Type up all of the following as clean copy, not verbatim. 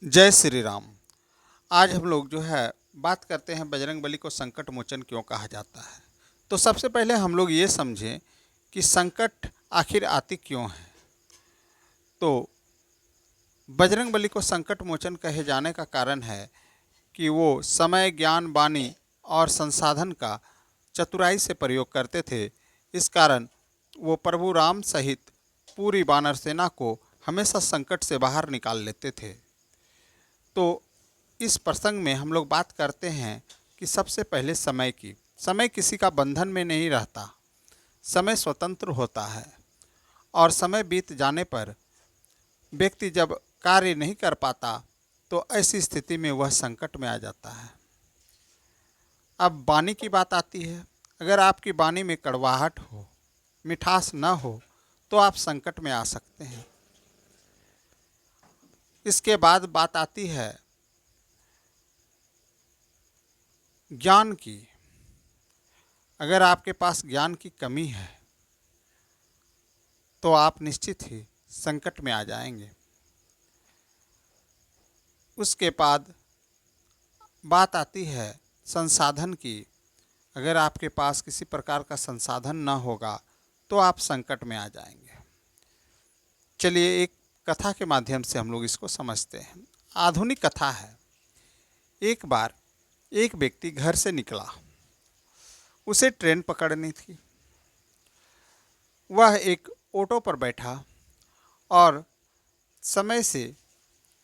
जय श्री राम। आज हम लोग जो है बात करते हैं बजरंगबली को संकट मोचन क्यों कहा जाता है। तो सबसे पहले हम लोग ये समझें कि संकट आखिर आती क्यों है। तो बजरंगबली को संकट मोचन कहे जाने का कारण है कि वो समय, ज्ञान, वाणी और संसाधन का चतुराई से प्रयोग करते थे। इस कारण वो प्रभु राम सहित पूरी वानर सेना को हमेशा संकट से बाहर निकाल लेते थे। तो इस प्रसंग में हम लोग बात करते हैं कि सबसे पहले समय की। समय किसी का बंधन में नहीं रहता, समय स्वतंत्र होता है और समय बीत जाने पर व्यक्ति जब कार्य नहीं कर पाता तो ऐसी स्थिति में वह संकट में आ जाता है। अब वाणी की बात आती है। अगर आपकी वाणी में कड़वाहट हो, मिठास न हो तो आप संकट में आ सकते हैं। इसके बाद बात आती है ज्ञान की। अगर आपके पास ज्ञान की कमी है तो आप निश्चित ही संकट में आ जाएंगे। उसके बाद बात आती है संसाधन की। अगर आपके पास किसी प्रकार का संसाधन न होगा तो आप संकट में आ जाएंगे। चलिए एक कथा के माध्यम से हम लोग इसको समझते हैं। आधुनिक कथा है। एक बार एक व्यक्ति घर से निकला, उसे ट्रेन पकड़नी थी। वह एक ऑटो पर बैठा और समय से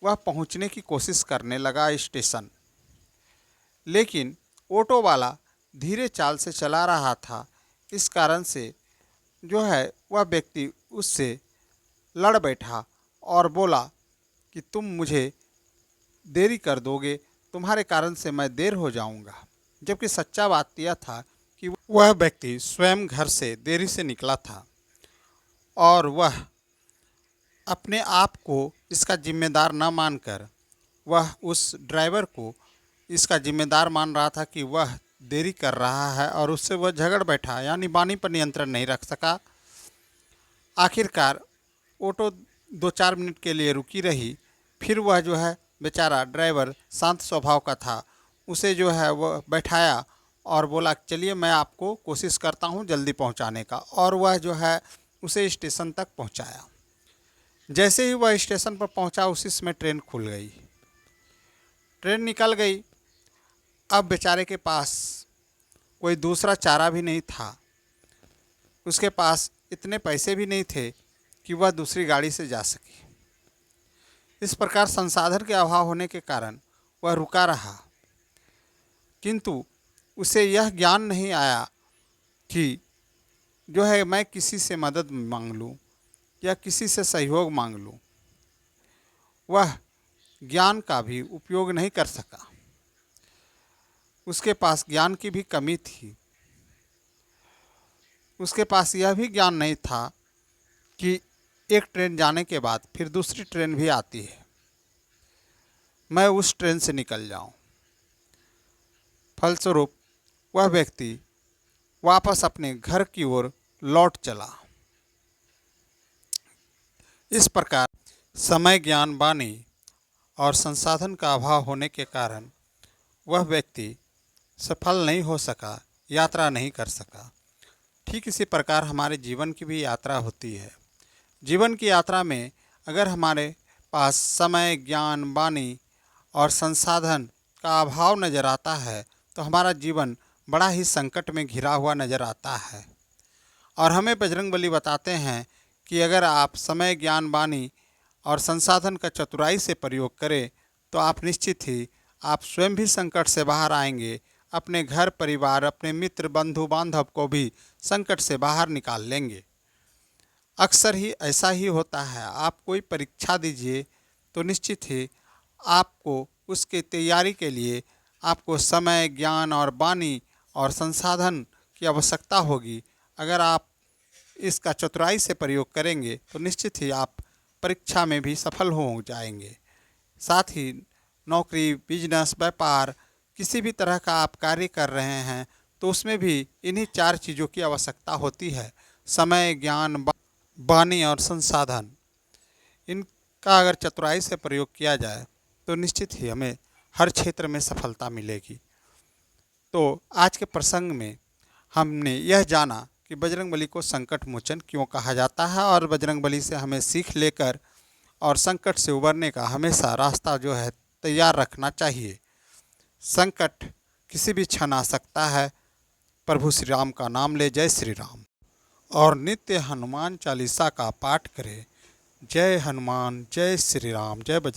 वह पहुंचने की कोशिश करने लगा स्टेशन। लेकिन ऑटो वाला धीरे चाल से चला रहा था। इस कारण से जो है वह व्यक्ति उससे लड़ बैठा और बोला कि तुम मुझे देरी कर दोगे, तुम्हारे कारण से मैं देर हो जाऊंगा। जबकि सच्चा बात यह था कि वह व्यक्ति स्वयं घर से देरी से निकला था और वह अपने आप को इसका जिम्मेदार न मानकर वह उस ड्राइवर को इसका जिम्मेदार मान रहा था कि वह देरी कर रहा है और उससे वह झगड़ बैठा, यानी वाणी पर नियंत्रण नहीं रख सका। आखिरकार ऑटो 2-4 मिनट के लिए रुकी रही। फिर वह जो है बेचारा ड्राइवर शांत स्वभाव का था, उसे जो है वह बैठाया और बोला चलिए मैं आपको कोशिश करता हूँ जल्दी पहुँचाने का। और वह जो है उसे स्टेशन तक पहुँचाया। जैसे ही वह स्टेशन पर पहुँचा उसी समय ट्रेन खुल गई, ट्रेन निकल गई। अब बेचारे के पास कोई दूसरा चारा भी नहीं था। उसके पास इतने पैसे भी नहीं थे कि वह दूसरी गाड़ी से जा सके। इस प्रकार संसाधन के अभाव होने के कारण वह रुका रहा, किंतु उसे यह ज्ञान नहीं आया कि जो है मैं किसी से मदद मांग लूँ या किसी से सहयोग मांग लूँ। वह ज्ञान का भी उपयोग नहीं कर सका। उसके पास ज्ञान की भी कमी थी। उसके पास यह भी ज्ञान नहीं था कि एक ट्रेन जाने के बाद फिर दूसरी ट्रेन भी आती है, मैं उस ट्रेन से निकल जाऊं। फलस्वरूप वह व्यक्ति वापस अपने घर की ओर लौट चला। इस प्रकार समय, ज्ञान, वाणी और संसाधन का अभाव होने के कारण वह व्यक्ति सफल नहीं हो सका, यात्रा नहीं कर सका। ठीक इसी प्रकार हमारे जीवन की भी यात्रा होती है। जीवन की यात्रा में अगर हमारे पास समय, ज्ञान, वाणी और संसाधन का अभाव नज़र आता है तो हमारा जीवन बड़ा ही संकट में घिरा हुआ नज़र आता है। और हमें बजरंगबली बताते हैं कि अगर आप समय, ज्ञान, वाणी और संसाधन का चतुराई से प्रयोग करें तो आप निश्चित ही आप स्वयं भी संकट से बाहर आएंगे, अपने घर परिवार, अपने मित्र, बंधु बांधव को भी संकट से बाहर निकाल लेंगे। अक्सर ही ऐसा ही होता है। आप कोई परीक्षा दीजिए तो निश्चित ही आपको उसके तैयारी के लिए आपको समय, ज्ञान और वाणी और संसाधन की आवश्यकता होगी। अगर आप इसका चतुराई से प्रयोग करेंगे तो निश्चित ही आप परीक्षा में भी सफल हो जाएंगे। साथ ही नौकरी, बिजनेस, व्यापार, किसी भी तरह का आप कार्य कर रहे हैं तो उसमें भी इन्हीं 4 चीज़ों की आवश्यकता होती है: समय, ज्ञान, वाणी और संसाधन। इनका अगर चतुराई से प्रयोग किया जाए तो निश्चित ही हमें हर क्षेत्र में सफलता मिलेगी। तो आज के प्रसंग में हमने यह जाना कि बजरंगबली को संकट मोचन क्यों कहा जाता है और बजरंगबली से हमें सीख लेकर और संकट से उबरने का हमेशा रास्ता जो है तैयार रखना चाहिए। संकट किसी भी क्षण आ सकता है। प्रभु श्री राम का नाम ले, जय श्री राम। और नित्य हनुमान चालीसा का पाठ करें। जय हनुमान, जय श्री राम, जय बजरंग।